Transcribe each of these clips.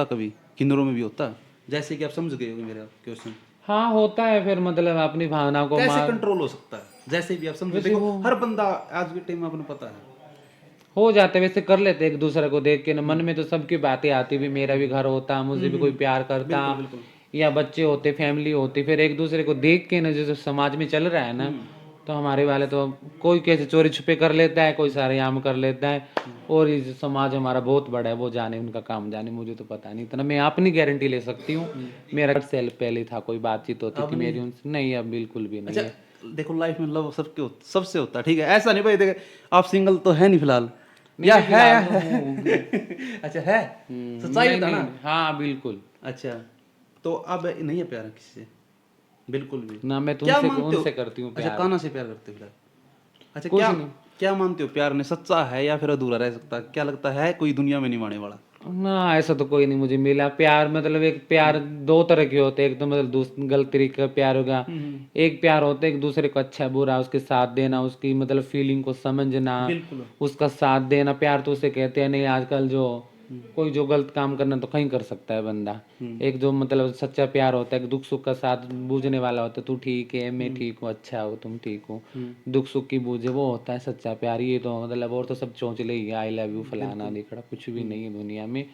कभी किन्नरों में भी होता है, जैसे कि आप समझ गए होंगे मेरा क्वेश्चन। हाँ होता है, फिर मतलब अपनी भावनाओं को कैसे मार। कंट्रोल हो सकता है, जैसे भी आप समझो, वैसे देखो वो हर बंदा आज के टाइम में आपको पता है। हो जाते, वैसे कर लेते एक दूसरे को देख के ना, मन में तो सबकी बातें आती भी, मेरा भी घर होता, मुझे भी कोई प्यार करता, बिल्कुल बिल्कुल। या बच्चे होते, फैमिली होती, फिर एक दूसरे को देख के ना, जैसे समाज में चल रहा है ना, तो हमारे वाले तो कोई कैसे चोरी छुपे कर लेता है, कोई सरेआम कर लेता है। और ये जो समाज हमारा बहुत बड़ा है, वो जाने उनका काम जाने, मुझे तो पता नहीं इतना। मैं अपनी गारंटी ले सकती हूँ, मेरा सेल पहले था, कोई बातचीत होती अब थी नहीं। मेरी उनसे, नहीं अब बिल्कुल भी नहीं अच्छा, है। देखो लाइफ में लव सबसे होता है, ठीक है, ऐसा नहीं भाई देखे आप सिंगल तो है नहीं फिलहाल, नहीं या मैं है या फिलहाल तो है। हूँ। अच्छा है, सच्चाई नहीं बता ना। नहीं, हाँ बिल्कुल। अच्छा, तो अब नहीं है प्यार किसी से बिल्कुल भी? ना मैं क्या तुमसे मानते हो? उनसे करती हूँ अच्छा, प्यार। काना से प्यार करते हो फिलहाल? अच्छा, कुछ क्या नहीं। क्या मानते हो, प्यार ने सच्चा है या फिर अधूरा रह सकता है? क्या लगता है कोई दुनिया में नहीं माने वाला? ना ऐसा तो कोई नहीं मुझे मिला। प्यार मतलब एक प्यार दो तरह के होते हैं, एक तो मतलब गलत तरीके का प्यार होगा, एक प्यार होता है एक दूसरे को अच्छा बुरा उसके साथ देना, उसकी मतलब फीलिंग को समझना, बिल्कुल। उसका साथ देना। प्यार तो उसे कहते हैं नहीं, आजकल जो कोई जो गलत काम करना तो कहीं कर सकता है बंदा। एक जो मतलब सच्चा प्यार होता है, दुख सुख का साथ बूझने वाला होता है, तू ठीक है मैं ठीक हूँ, अच्छा हो तुम ठीक हो, दुख सुख की बूझे, वो होता है सच्चा प्यार। ये तो मतलब और तो सब चौंचले ही, आई लव यू फलाना दिखड़ा, कुछ भी नहीं है दुनिया में।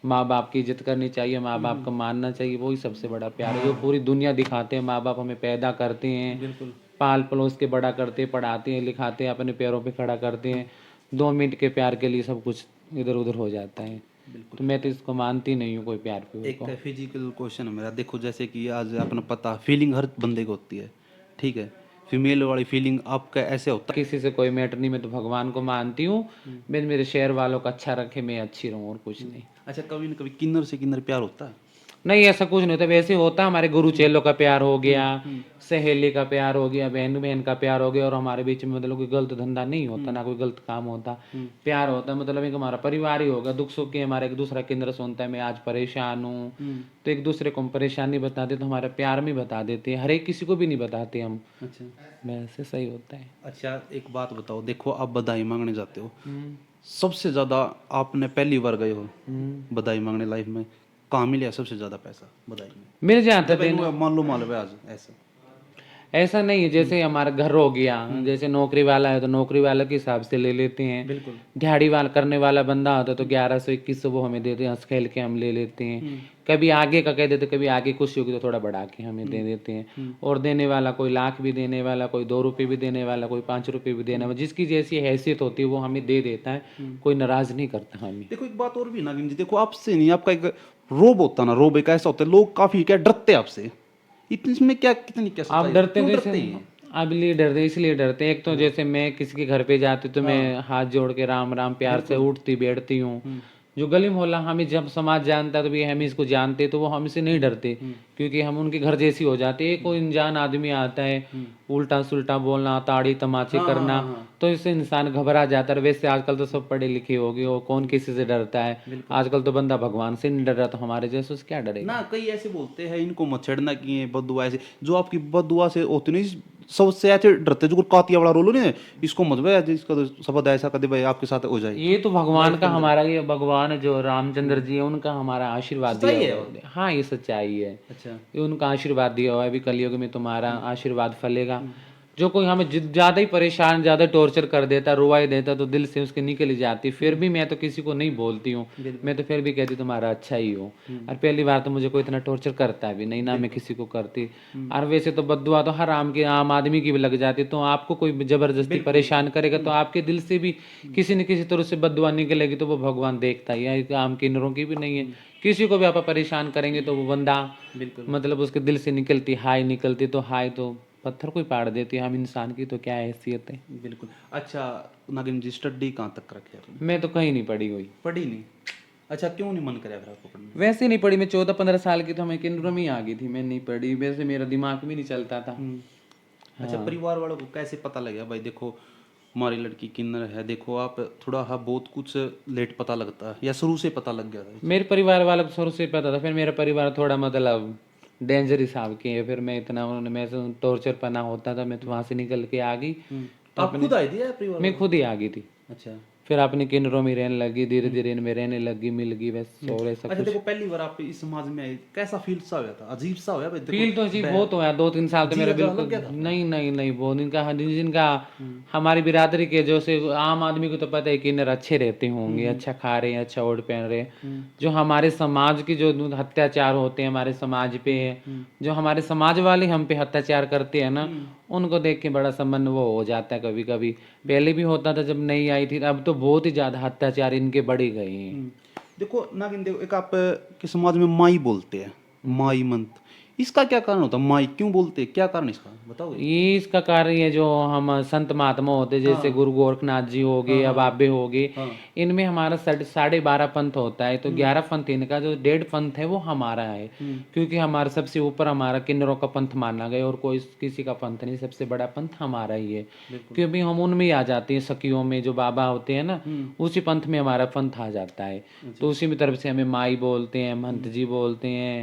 माँ बाप की इज्जत करनी चाहिए, माँ बाप का मानना चाहिए, वही सबसे बड़ा प्यार है जो पूरी दुनिया दिखाते हैं। माँ बाप हमें पैदा करते हैं, बिल्कुल। पाल पलोस के बड़ा करते हैं, पढ़ाते हैं लिखाते हैं, अपने पैरों पे खड़ा करते हैं। 2 मिनट के प्यार के लिए सब कुछ इधर उधर हो जाता है। बिल्कुल। तो मैं तो इसको मानती नहीं हूँ कोई प्यार प्यार एक को। फिजिकल क्वेश्चन है मेरा, देखो जैसे कि आज अपना पता फीलिंग हर बंदे को होती है, ठीक है, फीमेल वाली फीलिंग आपका ऐसे होता किसी से कोई मैटर नहीं, मैं तो भगवान को मानती हूँ। मैं मेरे शहर वालों का अच्छा रखे, मैं अच्छी रहूँ और कुछ है? नहीं। अच्छा, कभी न कभी किन्नर से किन्नर प्यार होता है? नहीं ऐसा कुछ नहीं होता, वैसे होता हमारे गुरु चेलों का प्यार हो गया, सहेली का प्यार हो गया, बहन बहन का प्यार हो गया, और हमारे बीच में मतलब कोई गलत धंधा नहीं होता, ना कोई गलत काम होता। प्यार होता है मतलब एक हमारा परिवार ही होगा, दुख सुख के हमारे एक दूसरा केंद्र सुनता है। मैं आज परेशान हूँ तो एक दूसरे को हम परेशानी बताते, तो हमारा प्यार में बता देते हैं, हर एक किसी को भी नहीं बताते हम। अच्छा। वैसे सही होता है। अच्छा, एक बात बताओ, देखो आप बधाई मांगने जाते हो, सबसे ज़्यादा आपने पहली बार गए हो बधाई मांगने लाइफ में, कहाँ मिला सबसे ज़्यादा पैसा बधाई में? मिल जाता जब देना। मान लो मालूम है आज ऐसा। ऐसा नहीं है, जैसे हमारा घर हो गया, जैसे नौकरी वाला है तो नौकरी वाला के हिसाब से ले लेते हैं। बिल्कुल। दिहाड़ी वाला करने वाला बंदा होता है तो 1100 2100 वो हमें देते हैं, हंस खेल के हम ले लेते हैं। कभी आगे का कह देते, कभी आगे खुशी होगी तो थोड़ा बढ़ा के हमें दे देते हैं। और देने वाला कोई लाख भी देने वाला, कोई 2 रुपये भी देने वाला, कोई 5 रुपये भी देने वाला, जिसकी जैसी हैसियत होती है वो हमें दे देता है। कोई नाराज नहीं करता हमें। देखो एक बात और भी नागिन जी, देखो आपसे नहीं, आपका एक रोब होता ना, रोब एक ऐसा होता है, लोग काफी क्या डरते हैं आपसे, इतने इसमें क्या कितनी क्या आप सच्चाई है? डरते क्यों तो डरते इसे, हैं? अब लिए डरते इसलिए डरते हैं, एक तो जैसे मैं किसी के घर पे जाती तो मैं हाथ जोड़ के राम राम प्यार से उठती बैठती हूँ। जो गली मोहल्ला हमें जब समाज जानता है तो भी हम इसको जानते, तो वो हमसे नहीं डरते, क्योंकि हम उनके घर जैसी हो जाते हैं। कोई अनजान आदमी आता है, उल्टा सुल्टा बोलना, ताड़ी तमाचे करना, तो इससे इंसान घबरा जाता है। वैसे आजकल तो सब पढ़े लिखे हो गए, और कौन किसी से डरता है। आजकल तो बंदा भगवान से नहीं डर रहा, तो हमारे जैसे से क्या डरेगा। ना कई ऐसे बोलते हैं इनको मत छेड़ना किए बददुआ, ऐसे जो आपकी बददुआ से होती नहीं, सबसे ऐसे डरते जो कातिया वाला रोल नहीं, इसको मत भाई, इसका तो शब्द ऐसा कदे भाई आपके साथ हो जाए ये तो भगवान लाइफ के का अंदर। हमारा, ये भगवान जो रामचंद्र जी है उनका हमारा आशीर्वाद दिया सच्चाई है हुआ वो। है। हाँ ये सच्चाई है, अच्छा। ये उनका आशीर्वाद दिया हुआ है। अभी कलयुग में तुम्हारा आशीर्वाद फलेगा। जो कोई हमें ज्यादा ही परेशान, ज्यादा टॉर्चर कर देता, रुवाई देता, तो दिल से उसके निकल जाती। फिर भी मैं तो किसी को नहीं बोलती हूँ, मैं तो फिर भी कहती तुम्हारा अच्छा ही हो। और पहली बार तो मुझे कोई इतना टॉर्चर करता भी नहीं, ना मैं किसी को करती। और वैसे तो बद्दुआ तो हर आम आदमी की भी लग जाती, तो आपको कोई जबरदस्ती परेशान करेगा तो आपके दिल से भी किसी न किसी तरह से बद्दुआ निकलेगी, तो वो भगवान देखता ही है। आम किन्नरों की भी नहीं है, किसी को भी आप परेशान करेंगे तो वो बंदा बिल्कुल। मतलब उसके दिल से निकलती हाय, निकलती तो हाय तो पत्थर को ही पाड़ देती है। हम इंसान की तो क्या हैसियत है। बिल्कुल। अच्छा, नागिन जी स्टडी कहाँ तक रखे आपने? मैं तो कहीं नहीं पड़ी हुई। पढ़ी नहीं? अच्छा, क्यों नहीं मन करे फिर आपको पढ़ने का? वैसे नहीं पढ़ी, मैं 14 15 साल की तो मैं किन्नरों में ही आ गई थी, मैं नहीं पढ़ी, वैसे मेरा दिमाग भी नहीं चलता था। अच्छा, हाँ परिवार वालों को कैसे पता लगा भाई देखो हमारी लड़की किन्नर है, देखो आप थोड़ा हाँ बहुत कुछ लेट पता लगता है या शुरू से पता लग गया था ये चीज़? मेरे परिवार वालों को शुरू से पता था, फिर मेरा परिवार थोड़ा मतलब डेंजर हिसाब के है। फिर मैं इतना उन्होंने मैं टॉर्चर पना होता था, मैं तो वहाँ से निकल के आ गई। तो आप अपने खुद आई थी या परिवार मैं वाले? खुद ही आ गई थी। अच्छा। फिर अपने किन्नरों में रहने लगी, धीरे धीरे इनमें रहने लगी, मिल गई बस। और ऐसा अच्छा देखो पहली बार आप इस समाज में आए कैसा फील सा हुआ था? अजीब सा हुआ भाई? देखो फील तो जी बहुत हुआ, 2-3 साल तो मेरा जीना जाना बिल्कुल लग गया था? नहीं नहीं नहीं, वो जिनका हमारी बिरादरी के जो से आम आदमी को तो पता है कि किन्नर अच्छे रहते होंगे, अच्छा खा रहे हैं, अच्छा ओढ़ पहन रहे हैं। जो हमारे समाज की जो अत्याचार होते हैं हमारे समाज पे, जो हमारे समाज वाले हम पे अत्याचार करते हैं ना, उनको देख के बड़ा सा मन वो हो जाता है कभी कभी। पहले भी होता था जब नई आई थी, अब तो बहुत ही ज्यादा अत्याचार इनके बढ़ ही गए हैं। देखो नागिन, देखो एक आप के समाज में माई बोलते हैं, माई मंत, इसका क्या कारण होता है? माई क्यों बोलते हैं, क्या कारण इसका बताओ? ये इसका कारण ये जो हम संत महात्मा होते हैं, जैसे गुरु गोरखनाथ जी हो गए, अब आबे हो गए, इनमें हमारा 12.5 पंथ होता है, तो 11 पंथ इनका, जो 1.5 पंथ है वो हमारा है। क्योंकि हमारा सबसे ऊपर हमारा किन्नरों का पंथ माना गया, और कोई किसी का पंथ नहीं, सबसे बड़ा पंथ हमारा ही है। क्योंकि हम उनमें ही आ जाते हैं, सखियों में जो बाबा होते हैं ना, उसी पंथ में हमारा पंथ आ जाता है। तो उसी में तरफ से हमें माई बोलते हैं, महंत जी बोलते हैं,